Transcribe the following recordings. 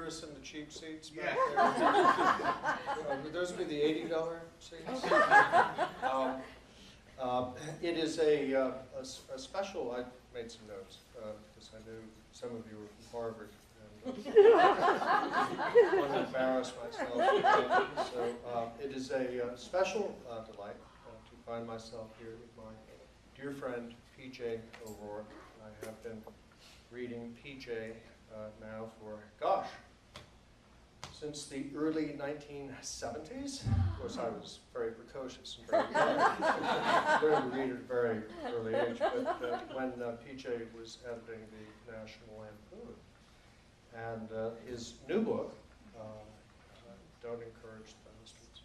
generous in the cheap seats back there? Would those be the $80 seats? It is a special, I made some notes, because I knew some of you were from Harvard. I want to embarrass myself. So it is a special delight to find myself here with my dear friend, P.J. O'Rourke. I have been reading P.J. Now for, gosh, since the early 1970s. Of course, I was very precocious and very young. Learned to read at a very early age, but when P.J. was editing the National Lampoon. And his new book, Don't Encourage the Bastards,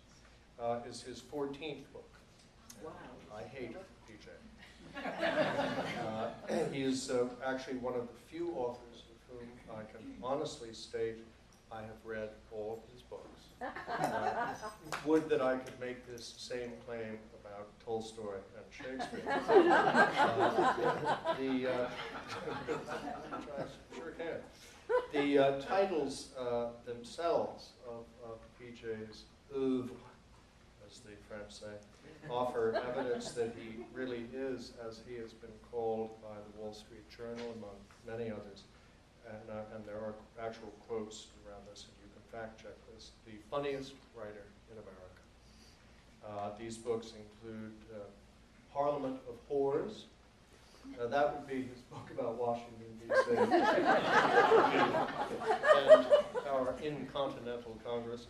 is his 14th book. Wow. I hate P.J. He is actually one of the few authors of whom I can honestly state I have read all of his books. Would that I could make this same claim about Tolstoy and Shakespeare. Sure can. The titles themselves of P.J.'s oeuvre, as the French say, offer evidence that he really is, as he has been called by the Wall Street Journal, among many others, and there are actual quotes around this, and you can fact check this, the funniest writer in America. These books include Parliament of Whores. That would be his book about Washington, D.C. and our incontinental Congress.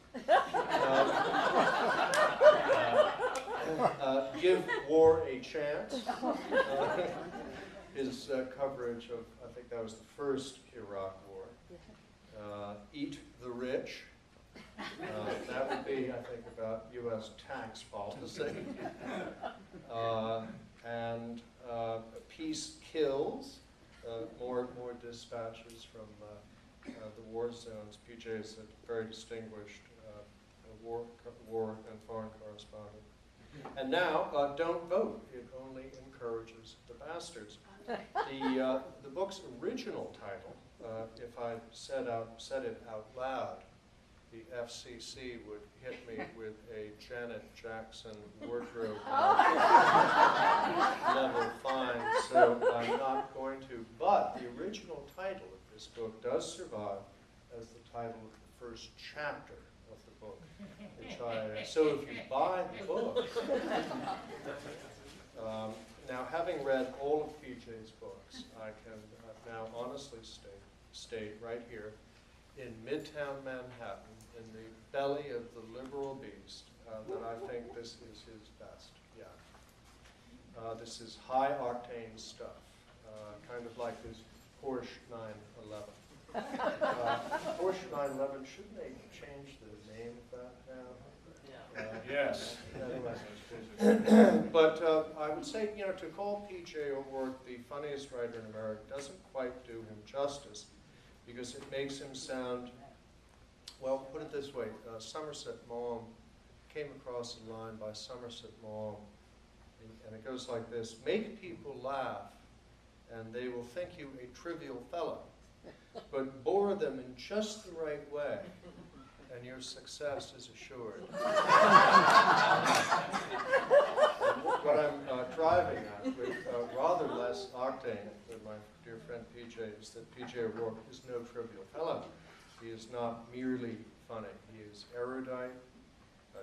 Give War a Chance. His coverage of, I think that was the first Iraq War. Eat the Rich. That would be, I think, about U.S. tax policy. And Peace Kills, more dispatches from the war zones. P.J. is a very distinguished war and foreign correspondent. And now, Don't Vote. It only encourages the bastards. The book's original title, if I said it out loud, the FCC would hit me with a Janet Jackson wardrobe level fine, so I'm not going to. But the original title of this book does survive as the title of the first chapter of the book. So if you buy the book, now having read all of P.J.'s books, I can now honestly state right here, in Midtown Manhattan, in the belly of the liberal beast, that I think this is his best yet. This is high-octane stuff, kind of like his Porsche 911. Porsche 911, shouldn't they change the name of that now? Yes. Anyway. But I would say, to call P.J. O'Rourke the funniest writer in America doesn't quite do him justice, because it makes him sound, well, put it this way, Somerset Maugham, came across a line by Somerset Maugham, and it goes like this: make people laugh, and they will think you a trivial fellow, but bore them in just the right way, and your success is assured. What I'm driving at, with rather less octane than my dear friend P.J., is that P.J. O'Rourke is no trivial fellow. He is not merely funny. He is erudite,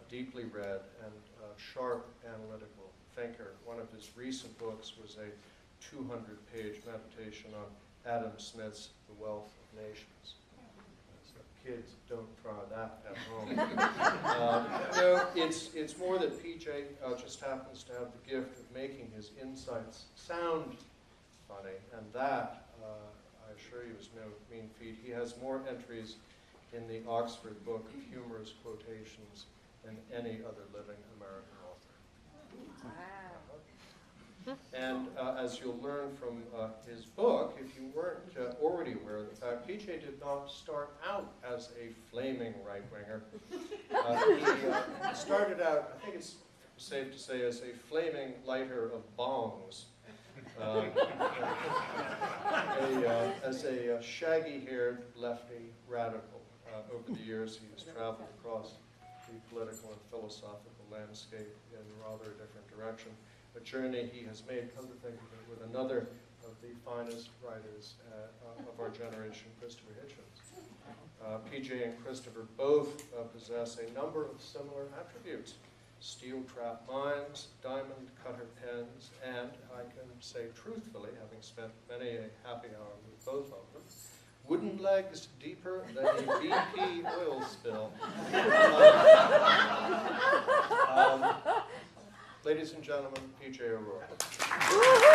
deeply read, and sharp analytical thinker. One of his recent books was a 200-page meditation on Adam Smith's The Wealth of Nations. So kids, don't try that at home. It's more that P.J. Just happens to have the gift of making his insights sound funny, and that, I assure you, is no mean feat. He has more entries in the Oxford Book of Humorous Quotations than any other living American author. Wow. And as you'll learn from his book, if you weren't already aware of the fact, P.J. did not start out as a flaming right-winger. He started out, I think it's safe to say, as a flaming lighter of bongs. As a shaggy-haired lefty radical. over the years, he has traveled across the political and philosophical landscape in rather a different direction. A journey he has made, come to think of it, with another of the finest writers of our generation, Christopher Hitchens. PJ and Christopher both possess a number of similar attributes: steel trap minds, diamond cutter pens, and I can say truthfully, having spent many a happy hour with both of them, wooden legs deeper than a BP oil spill. Ladies and gentlemen, PJ O'Rourke.